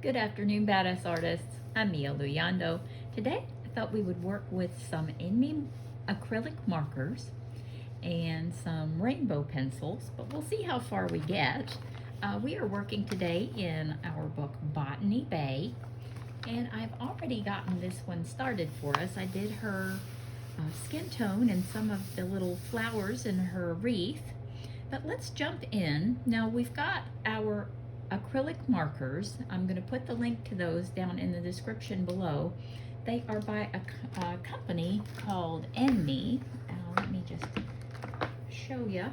Good afternoon, badass artists. I'm Mia Luyando. Today, I thought we would work with some Enmy acrylic markers and some rainbow pencils, but we'll see how far we get. We are working today in our book Botany Bay, and I've already gotten this one started for us. I did her skin tone and some of the little flowers in her wreath, but let's jump in. Now we've got our acrylic markers. I'm going to put the link to those down in the description below. They are by a company called Enmy. Let me just show you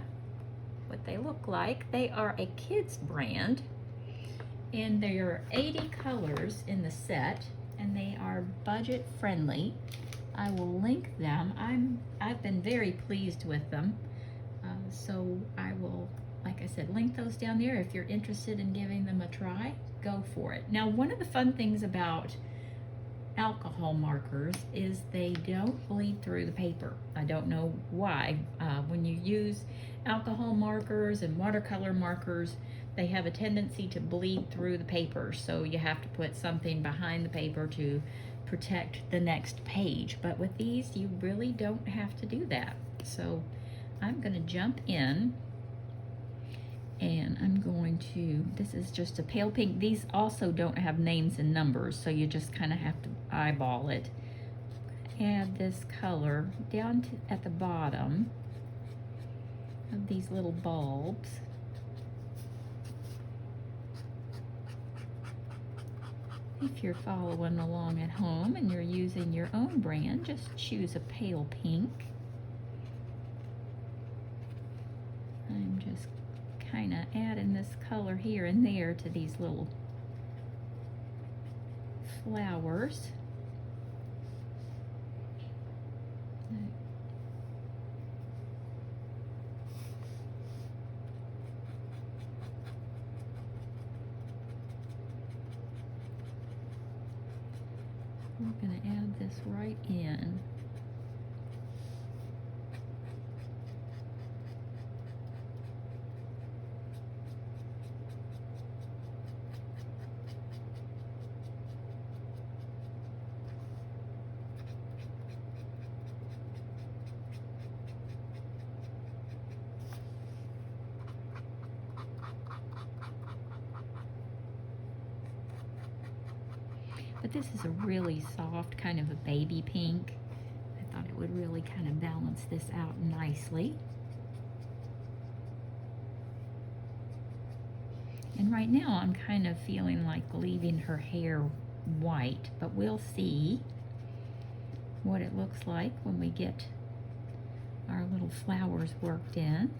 what they look like. They are a kids brand, and there are 80 colors in the set, and they are budget friendly. I will link them. I've been very pleased with them, so I will, like I said, link those down there. If you're interested in giving them a try, go for it. Now, one of the fun things about alcohol markers is they don't bleed through the paper. I don't know why. When you use alcohol markers and watercolor markers, they have a tendency to bleed through the paper, so you have to put something behind the paper to protect the next page. But with these, you really don't have to do that. So I'm going to jump in, and I'm going to, this is just a pale pink. These also don't have names and numbers, so you just kind of have to eyeball it. Add this color down at the bottom of these little bulbs. If you're following along at home and you're using your own brand, just choose a pale pink. I'm just kind of adding this color here and there to these little flowers. We're going to add this right in. But this is a really soft, kind of a baby pink. I thought it would really kind of balance this out nicely. And right now I'm kind of feeling like leaving her hair white, but we'll see what it looks like when we get our little flowers worked in.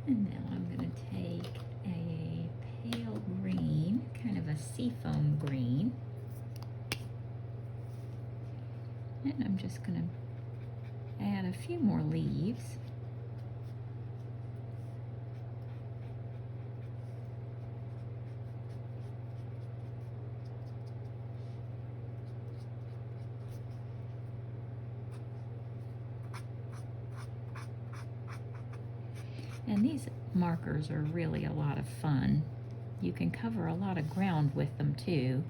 And now I'm going to take a pale green, kind of a seafoam green, and I'm just going to add a few more leaves. And these markers are really a lot of fun. You can cover a lot of ground with them too.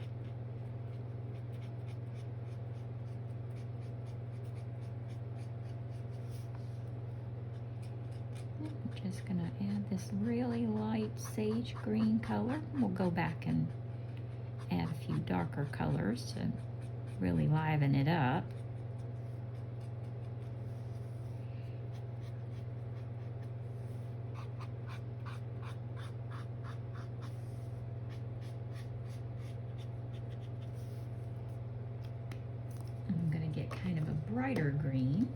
I'm just going to add this really light sage green color. We'll go back and add a few darker colors to really liven it up. Get kind of a brighter green.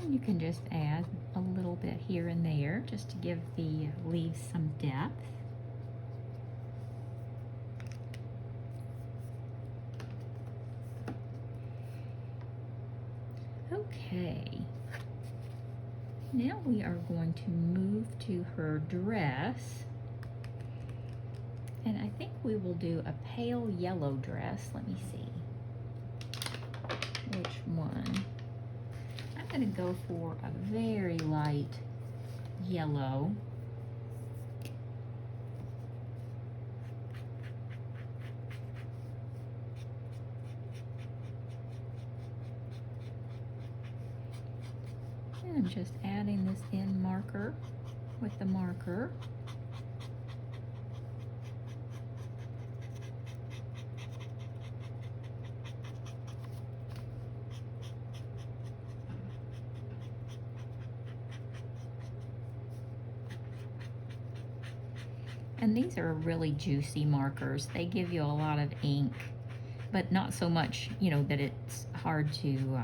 And you can just add a little bit here and there just to give the leaves some depth. Okay, now we are going to move to her dress, and I think we will do a pale yellow dress. Let me see which one. I'm going to go for a very light yellow. And I'm just adding this in marker with the marker. And these are really juicy markers. They give you a lot of ink, but not so much, you know, that it's hard to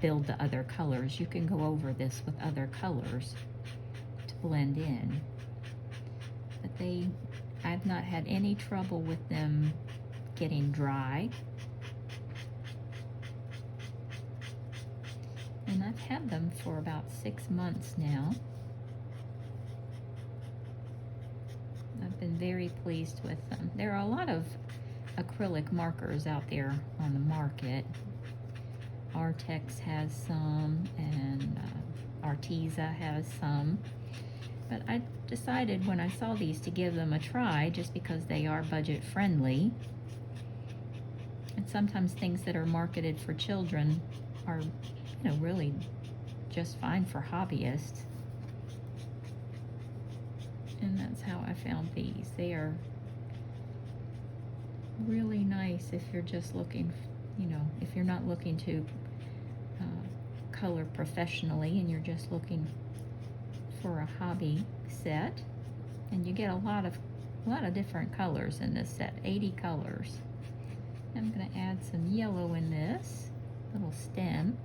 build the other colors. You can go over this with other colors to blend in. But I've not had any trouble with them getting dry. And I've had them for about 6 months now. I've been very pleased with them. There are a lot of acrylic markers out there on the market. Artex has some, and Arteza has some. But I decided when I saw these to give them a try, just because they are budget friendly. And sometimes things that are marketed for children are, you know, really just fine for hobbyists. And that's how I found these. They are really nice if you're just looking, you know, if you're not looking to color professionally and you're just looking for a hobby set. And you get a lot of different colors in this set, 80 colors. I'm going to add some yellow in this little stem.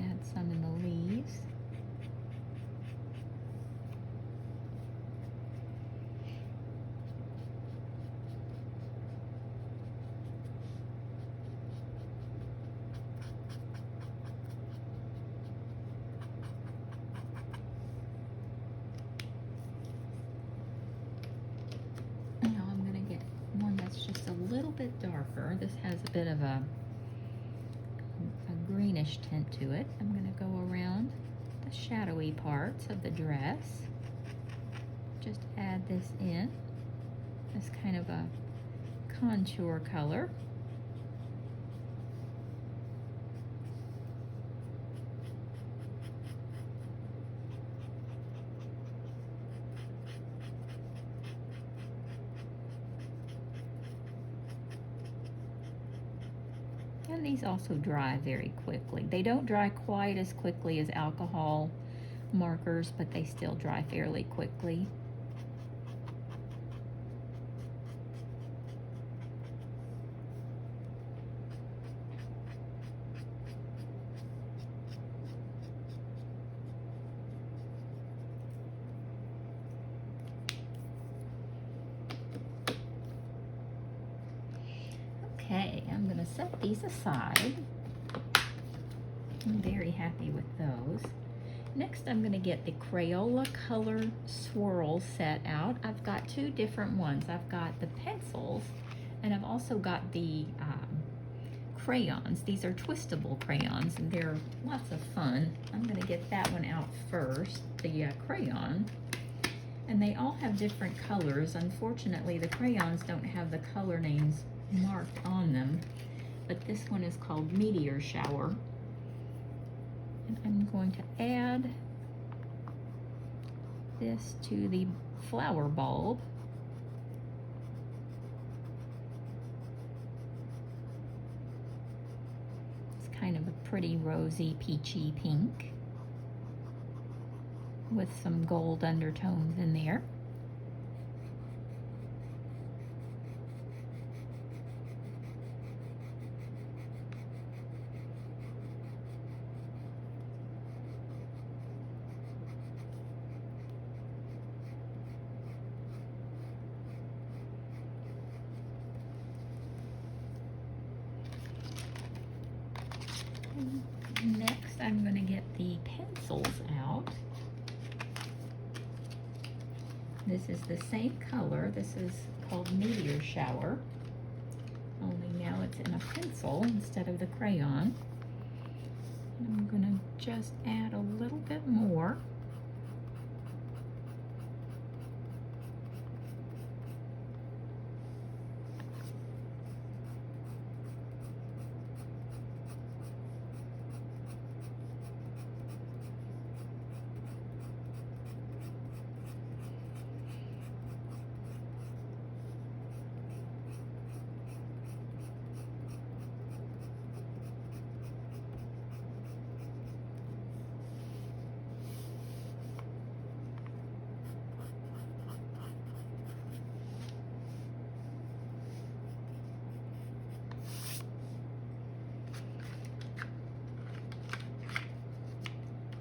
Add some in the leaves. Now I'm going to get one that's just a little bit darker. This has a bit of a greenish tint to it. I'm going to go around the shadowy parts of the dress. Just add this in as kind of a contour color. And these also dry very quickly. They don't dry quite as quickly as alcohol markers, but they still dry fairly quickly. Okay, I'm going to set these aside. I'm very happy with those. Next, I'm going to get the Crayola color swirl set out. I've got two different ones. I've got the pencils, and I've also got the crayons. These are twistable crayons, and they're lots of fun. I'm going to get that one out first, the crayon. And they all have different colors. Unfortunately, the crayons don't have the color names marked on them, but this one is called Meteor Shower. And I'm going to add this to the flower bulb. It's kind of a pretty rosy peachy pink with some gold undertones in there. And I'm going to Next, I'm going to get the pencils out. This is the same color. This is called Meteor Shower, only now it's in a pencil instead of the crayon. And I'm going to just add a little bit more.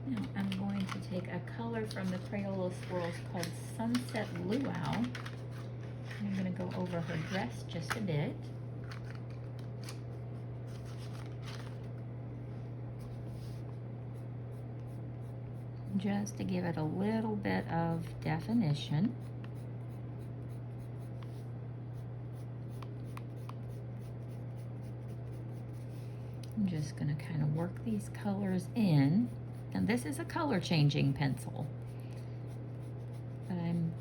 Now I'm going to take a color from the Crayola Swirls called Sunset Luau. I'm going to go over her dress just a bit. Just to give it a little bit of definition. I'm just going to kind of work these colors in. Now this is a color changing pencil, but I'm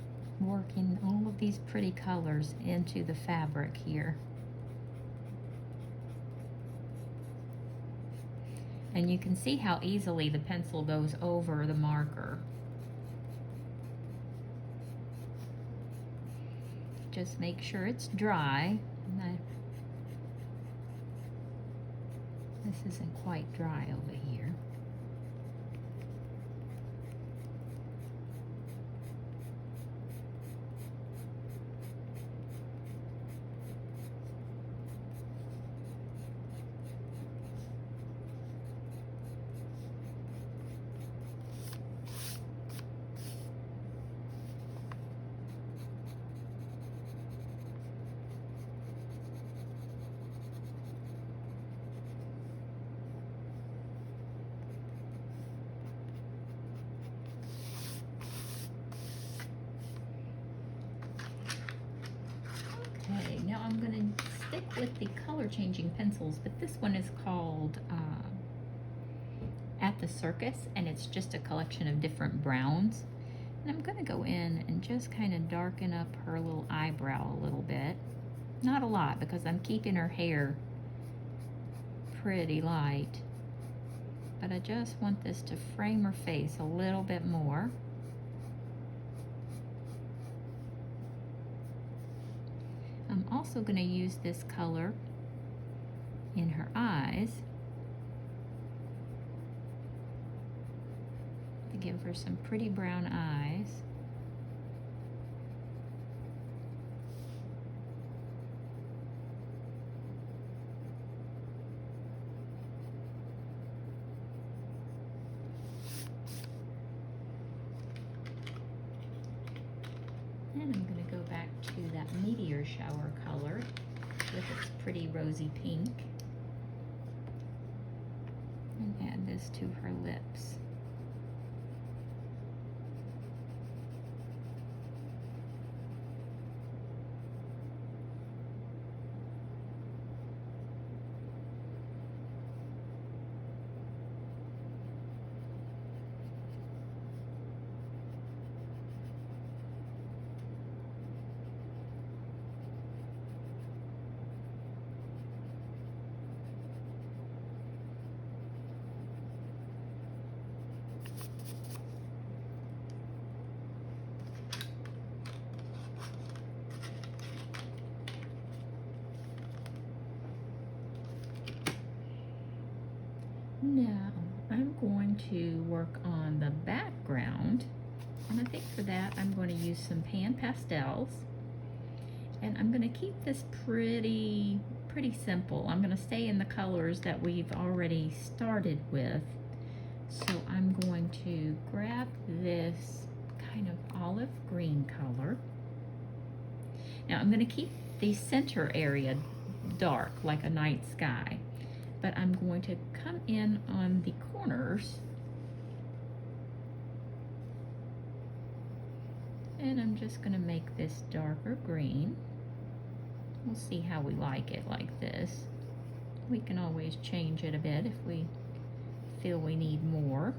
working all of these pretty colors into the fabric here. And you can see how easily the pencil goes over the marker. Just make sure it's dry. This isn't quite dry over here. Okay, now I'm going to stick with the color changing pencils, but this one is called At the Circus, and it's just a collection of different browns. And I'm going to go in and just kind of darken up her little eyebrow a little bit. Not a lot, because I'm keeping her hair pretty light. But I just want this to frame her face a little bit more. I'm also going to use this color in her eyes to give her some pretty brown eyes. And I'm going to go back to that Meteor Shower color with its pretty rosy pink and add this to her lips. Now, I'm going to work on the background, and I think for that I'm going to use some pan pastels, and I'm going to keep this pretty simple. I'm going to stay in the colors that we've already started with. So I'm going to grab this kind of olive green color. Now I'm going to keep the center area dark, like a night sky. but I'm going to come in on the corners. And I'm just going to make this darker green. We'll see how we like it like this. We can always change it a bit if we feel we need more.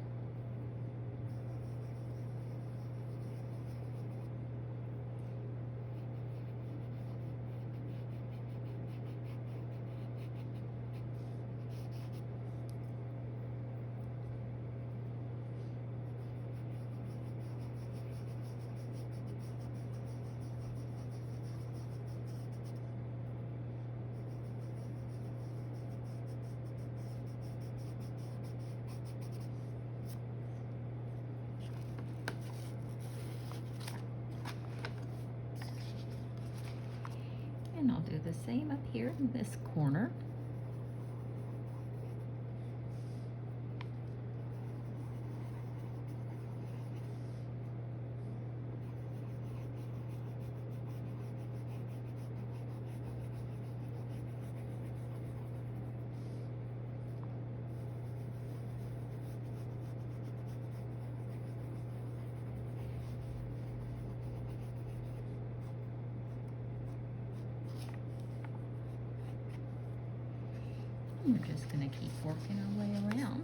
And I'll do the same up here in this corner. We're just going to keep working our way around.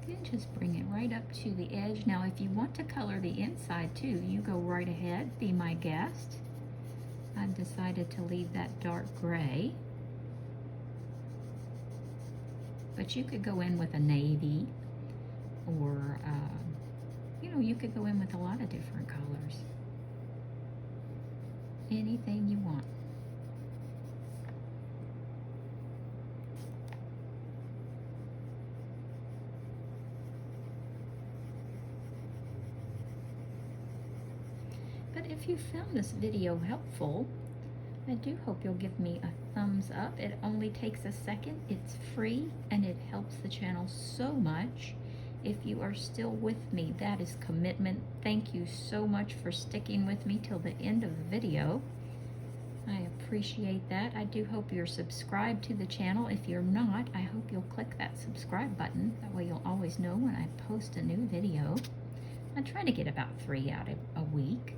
And just bring it right up to the edge. Now if you want to color the inside too, you go right ahead, be my guest. I've decided to leave that dark gray, but you could go in with a navy, or you know, you could go in with a lot of different colors. Anything you want. But if you found this video helpful, I do hope you'll give me a thumbs up. It only takes a second, it's free, and it helps the channel so much. If you are still with me, that is commitment. Thank you so much for sticking with me till the end of the video. I appreciate that. I do hope you're subscribed to the channel. If you're not, I hope you'll click that subscribe button. That way you'll always know when I post a new video. I try to get about 3 out a week.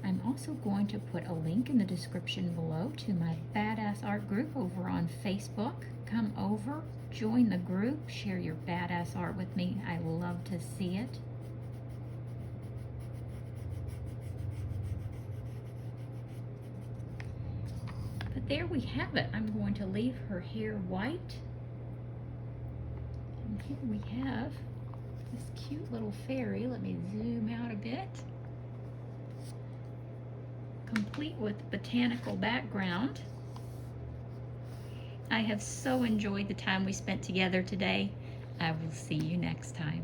I'm also going to put a link in the description below to my Badass Art group over on Facebook. Come over, join the group, share your badass art with me. I love to see it. But there we have it. I'm going to leave her hair white. And here we have this cute little fairy. Let me zoom out a bit. Complete with botanical background. I have so enjoyed the time we spent together today. I will see you next time.